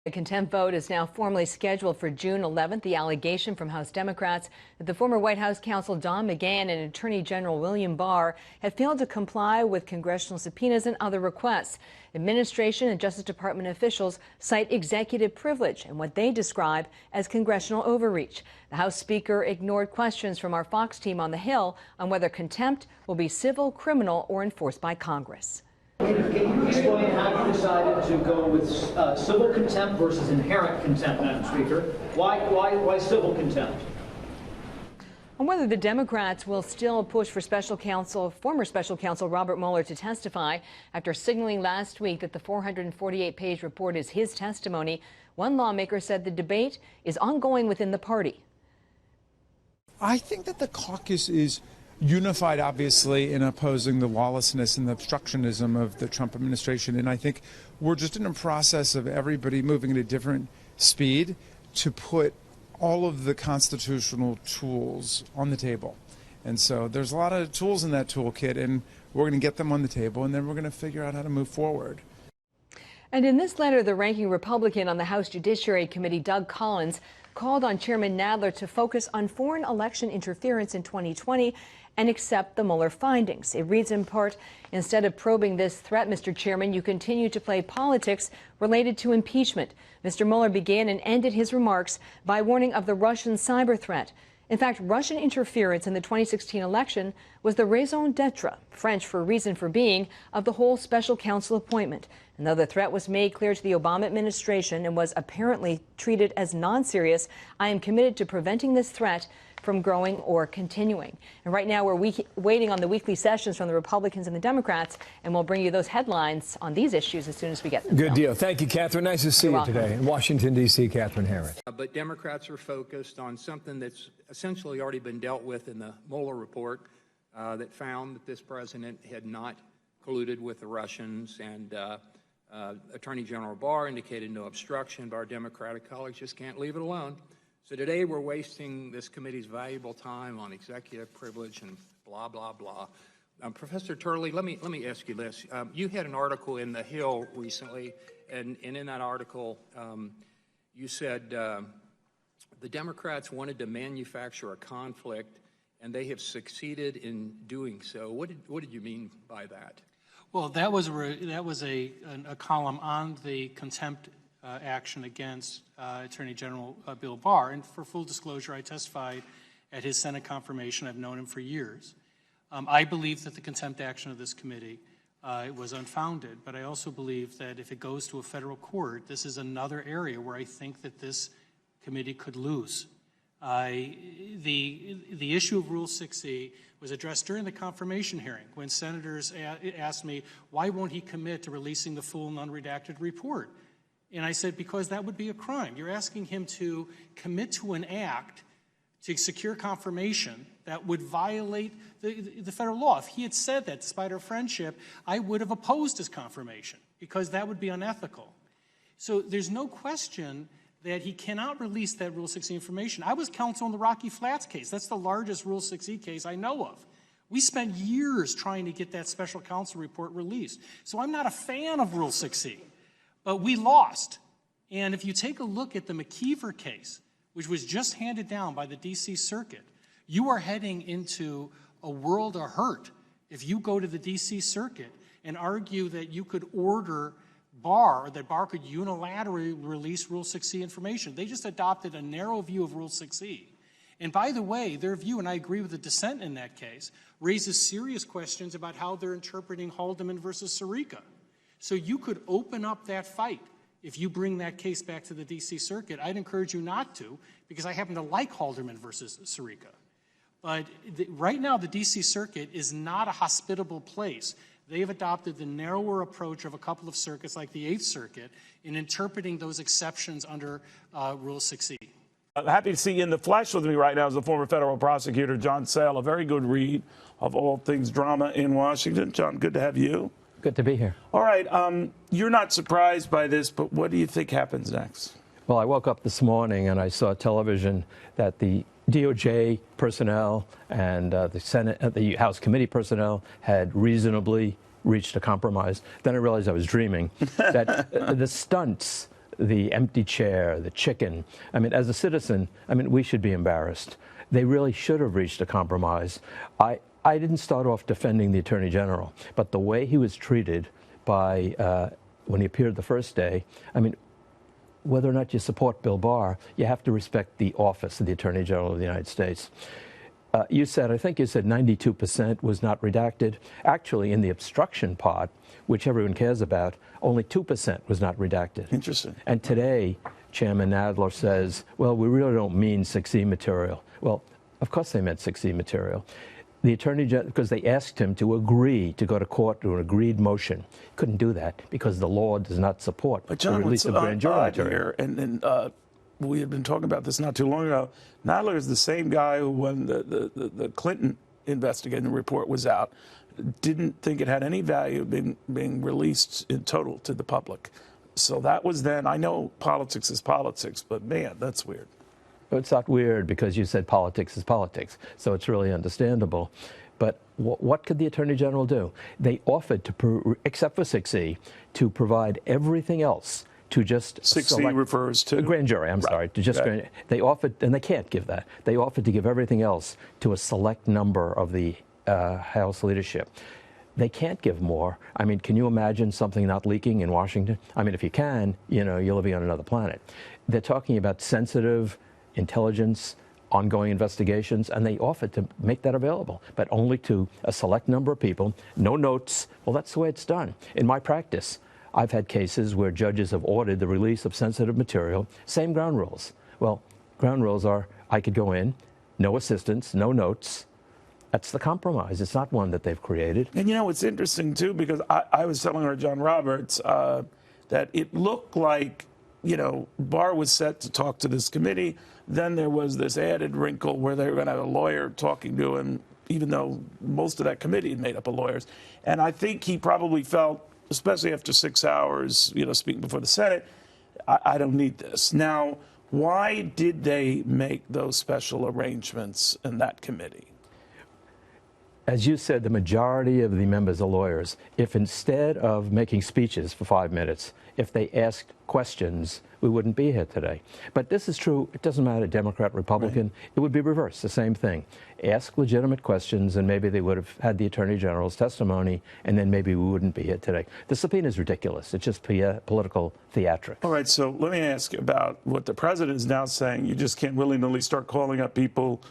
The contempt vote is now formally scheduled for June 11th. The allegation from House Democrats that the former White House counsel Don McGahn and Attorney General William Barr have failed to comply with congressional subpoenas and other requests. Administration and Justice Department officials cite executive privilege and what they describe as congressional overreach. The House Speaker ignored questions from our Fox team on the Hill on whether contempt will be civil, criminal, or enforced by Congress. Can you explain how you decided to go with civil contempt versus inherent contempt, Madam Speaker? Why civil contempt? On whether the Democrats will still push for former special counsel Robert Mueller to testify after signaling last week that the 448-page report is his testimony, one lawmaker said the debate is ongoing within the party. I think that the caucus is unified, obviously, in opposing the lawlessness and the obstructionism of the Trump administration. And I think we're just in a process of everybody moving at a different speed to put all of the constitutional tools on the table. And so there's a lot of tools in that toolkit, and we're going to get them on the table, and then we're going to figure out how to move forward. And in this letter, the ranking Republican on the House Judiciary Committee, Doug Collins, called on Chairman Nadler to focus on foreign election interference in 2020 and accept the Mueller findings. It reads in part, instead of probing this threat, Mr. Chairman, you continue to play politics related to impeachment. Mr. Mueller began and ended his remarks by warning of the Russian cyber threat. In fact, Russian interference in the 2016 election was the raison d'etre, French for reason for being, of the whole special counsel appointment. And though the threat was made clear to the Obama administration and was apparently treated as non-serious, I am committed to preventing this threat from growing or continuing. And right now we're waiting on the weekly sessions from the Republicans and the Democrats, and we'll bring you those headlines on these issues as soon as we get them. Good deal. Thank you, Catherine. Nice to see you today in Washington, D.C., Catherine Harris. But Democrats are focused on something that's essentially already been dealt with in the Mueller report that found that this president had not colluded with the Russians, and Attorney General Barr indicated no obstruction, but our Democratic colleagues just can't leave it alone. So today we're wasting this committee's valuable time on executive privilege and blah, blah, blah. Professor Turley, let me ask you this. You had an article in The Hill recently, and in that article you said the Democrats wanted to manufacture a conflict, and they have succeeded in doing so. What did you mean by that? Well, that was a column on the contempt action against Attorney General Bill Barr. And for full disclosure, I testified at his Senate confirmation. I've known him for years. I believe that the contempt action of this committee was unfounded, but I also believe that if it goes to a federal court, this is another area where I think that this committee could lose. The issue of Rule 6E was addressed during the confirmation hearing when senators asked me, why won't he commit to releasing the full and unredacted report? And I said, because that would be a crime. You're asking him to commit to an act to secure confirmation that would violate the federal law. If he had said that, despite our friendship, I would have opposed his confirmation because that would be unethical. So there's no question that he cannot release that Rule 6E information. I was counsel in the Rocky Flats case. That's the largest Rule 6E case I know of. We spent years trying to get that special counsel report released. So I'm not a fan of Rule 6E. But we lost. And if you take a look at the McKeever case, which was just handed down by the D.C. Circuit, you are heading into a world of hurt if you go to the D.C. Circuit and argue that you could order Barr, or that Barr could unilaterally release Rule 6E information. They just adopted a narrow view of Rule 6E. And by the way, their view, and I agree with the dissent in that case, raises serious questions about how they're interpreting Haldeman versus Sirica. So you could open up that fight if you bring that case back to the D.C. Circuit. I'd encourage you not to, because I happen to like Haldeman versus Sirica. But right now, the D.C. Circuit is not a hospitable place. They have adopted the narrower approach of a couple of circuits, like the Eighth Circuit, in interpreting those exceptions under Rule 6E. Happy to see you in the flesh with me right now as the former federal prosecutor, John Sale. A very good read of all things drama in Washington. John, good to have you. Good to be here. All right. You're not surprised by this, but what do you think happens next? Well, I woke up this morning and I saw television that the DOJ personnel and the Senate, the House committee personnel had reasonably reached a compromise. Then I realized I was dreaming, that the stunts the empty chair, the chicken. I mean, as a citizen, I mean, we should be embarrassed. They really should have reached a compromise. I didn't start off defending the Attorney General, but the way he was treated by when he appeared the first day, I mean, whether or not you support Bill Barr, you have to respect the office of the Attorney General of the United States. You said, I think you said 92% was not redacted. Actually, in the obstruction part, which everyone cares about, only 2% was not redacted. Interesting. And today, Chairman Nadler says, well, we really don't mean 6E material. Well, of course they meant 6E material. The Attorney General, because they asked him to agree to go to court to an agreed motion. He couldn't do that because the law does not support the release of grand jury material. And we had been talking about this not too long ago. Nadler is the same guy who, when the Clinton investigating report was out, didn't think it had any value being released in total to the public. So that was then. I know politics is politics, but man, that's weird. It's not weird because you said politics is politics, so it's really understandable. But what could the Attorney General do? They offered to, except for 6E, to provide everything else to just 6E refers to a grand jury. I'm sorry, to just grand, they offered, and they can't give that. They offered to give everything else to a select number of the House leadership. They can't give more. I mean, can you imagine something not leaking in Washington? I mean, if you can, you know, you're living on another planet. They're talking about sensitive intelligence, ongoing investigations, and they offered to make that available, but only to a select number of people, no notes. Well, that's the way it's done. In my practice, I've had cases where judges have ordered the release of sensitive material, same ground rules. Well, ground rules are, I could go in, no assistance, no notes. That's the compromise. It's not one that they've created. And you know, it's interesting too, because I was telling her, John Roberts, that it looked like, you know, Barr was set to talk to this committee. Then there was this added wrinkle where they were going to have a lawyer talking to him, even though most of that committee is made up of lawyers. And I think he probably felt, especially after 6 hours, you know, speaking before the Senate, I don't need this. Now, why did they make those special arrangements in that committee? As you said, the majority of the members are lawyers. If instead of making speeches for 5 minutes, if they asked questions, we wouldn't be here today. But this is true. It doesn't matter, Democrat, Republican. Right. It would be reversed, the same thing. Ask legitimate questions, and maybe they would have had the Attorney General's testimony, and then maybe we wouldn't be here today. The subpoena is ridiculous. It's just political theatrics. All right, so let me ask you about what the president is now saying. You just can't willy-nilly start calling up people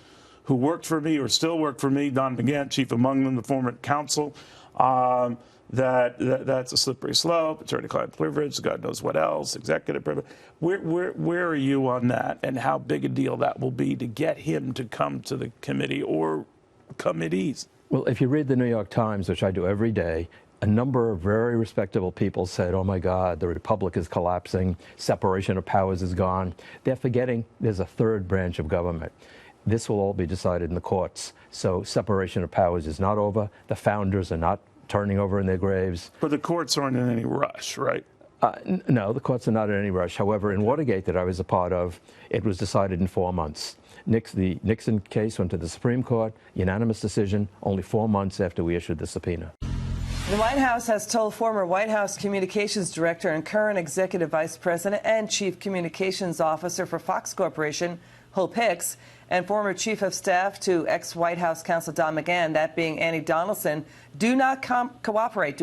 who worked for me or still work for me. Don McGahn, chief among them, the former counsel. That's a slippery slope, attorney-client privilege, God knows what else, executive privilege. Where are you on that, and how big a deal that will be to get him to come to the committee or committees? Well, if you read the New York Times, which I do every day, a number of very respectable people said, oh my God, the Republic is collapsing, separation of powers is gone. They're forgetting there's a third branch of government. This will all be decided in the courts. So separation of powers is not over. The founders are not turning over in their graves. But the courts aren't in any rush, right? No, the courts are not in any rush. However, in Watergate that I was a part of, it was decided in 4 months. The Nixon case went to the Supreme Court, unanimous decision, only 4 months after we issued the subpoena. The White House has told former White House Communications Director and current Executive Vice President and Chief Communications Officer for Fox Corporation, Hope Hicks, and former Chief of Staff to ex-White House counsel Don McGahn, that being Annie Donaldson, do not cooperate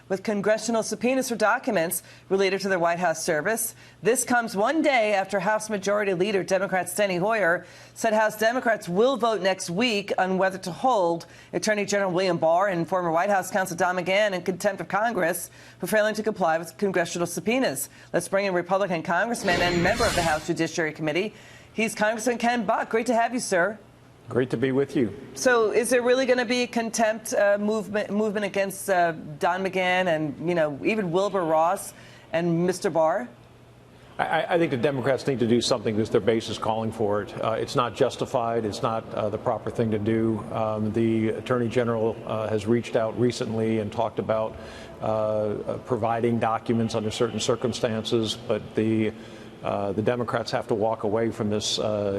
with congressional subpoenas for documents related to their White House service. This comes one day after House Majority Leader Democrat Steny Hoyer said House Democrats will vote next week on whether to hold Attorney General William Barr and former White House counsel Don McGahn in contempt of Congress for failing to comply with congressional subpoenas. Let's bring in Republican congressman and member of the House Judiciary Committee. He's Congressman Ken Buck. Great to have you, sir. Great to be with you. So is there really going to be a contempt movement against Don McGahn and, you know, even Wilbur Ross and Mr. Barr? I think the Democrats need to do something because their base is calling for it. It's not justified. It's not the proper thing to do. The Attorney General has reached out recently and talked about providing documents under certain circumstances, but the Democrats have to walk away from this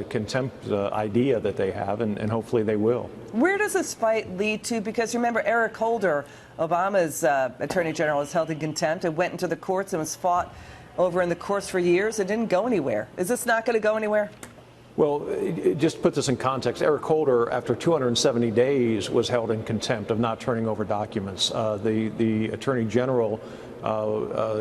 contempt idea that they have, and hopefully they will. Where does this fight lead to? Because remember, Eric Holder, Obama's Attorney General, was held in contempt and went into the courts and was fought over in the course for years. It didn't go anywhere. Is this not going to go anywhere? Well, just to put this in context, Eric Holder, after 270 days, was held in contempt of not turning over documents. The Attorney General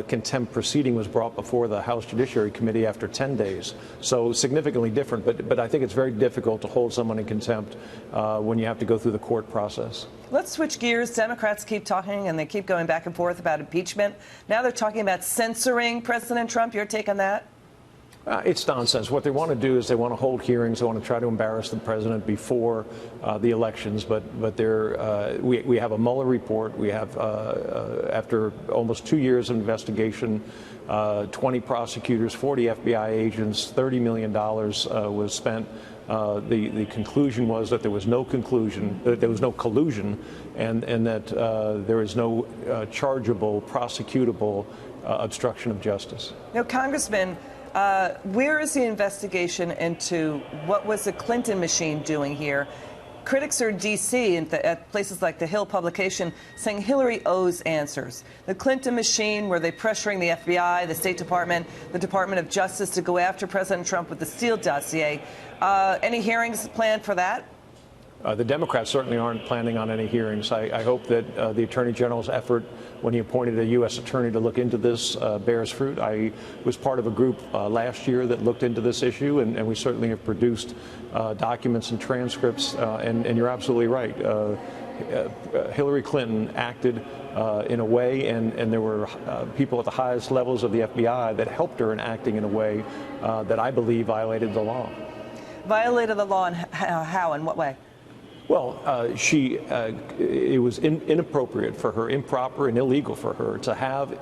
contempt proceeding was brought before the House Judiciary Committee after 10 days. So significantly different, but I think it's very difficult to hold someone in contempt when you have to go through the court process. Let's switch gears. Democrats keep talking and they keep going back and forth about impeachment. Now they're talking about censoring President Trump. Your take on that? It's nonsense. What they want to do is they want to hold hearings. They want to try to embarrass the president before the elections. But we have a Mueller report. We have, after almost 2 years of investigation, 20 prosecutors, 40 FBI agents, $30 million was spent. The conclusion was that there was no collusion, and that there is no chargeable, prosecutable obstruction of justice. Now, Congressman, where is the investigation into what was the Clinton machine doing here? Critics are in D.C. at places like the Hill publication saying Hillary owes answers. The Clinton machine, were they pressuring the FBI, the State Department, the Department of Justice to go after President Trump with the Steele dossier? Any hearings planned for that? The Democrats certainly aren't planning on any hearings. I hope that the Attorney General's effort when he appointed a U.S. attorney to look into this bears fruit. I was part of a group last year that looked into this issue, and we certainly have produced documents and transcripts. And you're absolutely right. Hillary Clinton acted in a way, and there were people at the highest levels of the FBI that helped her in acting in a way that I believe violated the law. Violated the law, and how? In what way? Well, it was inappropriate for her, improper and illegal for her to have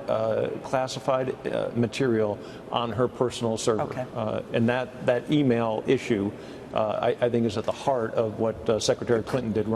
classified material on her personal server. Okay. And that email issue, I think, is at the heart of what Secretary Clinton did wrong.